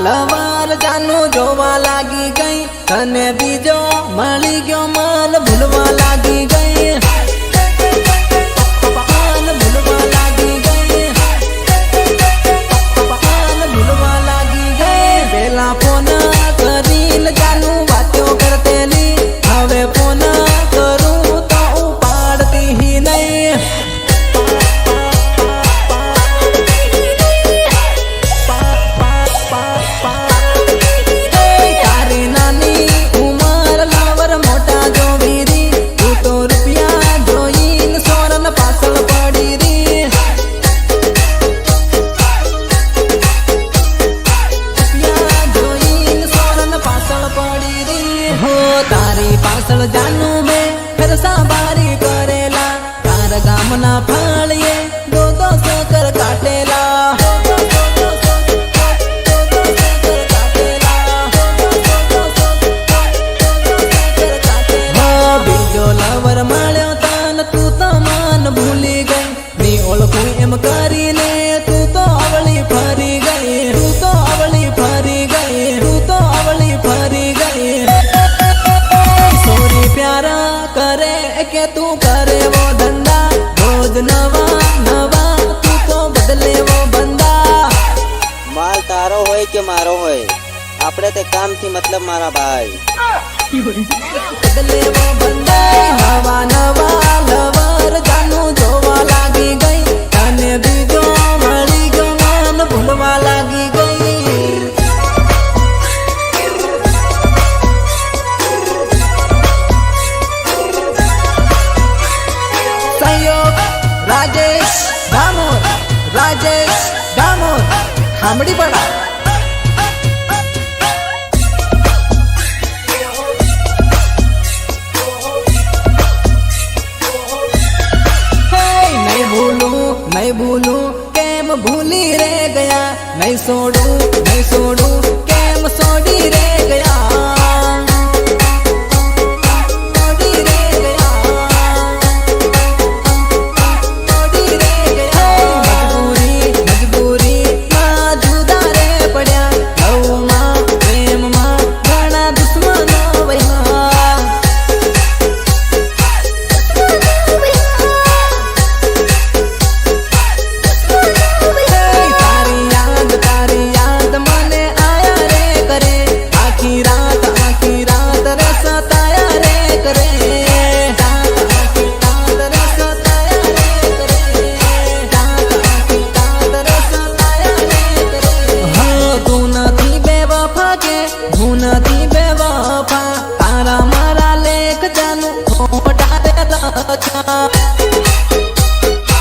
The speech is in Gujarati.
લવાર જાનું જોવા લાગી ગઈ તને બીજો મળી ગયો મન ભૂલવા લાગી ગઈ મન ભૂલવા લાગી ગઈ મન ભૂલવા લાગી ગઈ પેલા ફોન કરીને જાનું વાતો કરતેલી હવે ફોન કરું તો ઉપાડતી નહીં તારી પાછળ જાનું મેં ફરસા બારી કરેલા તાર ગામના ફાળીએ દો સકર કાટેલા બીજો લવર મળ્યો તન તું તો મન ભૂલી ગઈ ની ઓળખું એમ કરીને તું તો અવળી ફરી ગઈ તું તો અવળી ફરી ગઈ તું તો અવળી ફરી ગઈ प्यारा करे के तू करे वो धंधा रोज नवा नवा तू तो बदले वो बंदा माल तारो होय के मारो होय आपड़े ते काम थी मतलब मारा भाई बदले वो बंदा नवा नवा लवर जानू जोवा लागी गई तने बीजो मળી ગયો મન ભૂલવા લાગી ગઈ राजेश दामोर हामड़ी पड़ा नहीं भूलू केम भूली रे गया नहीं छोड़ू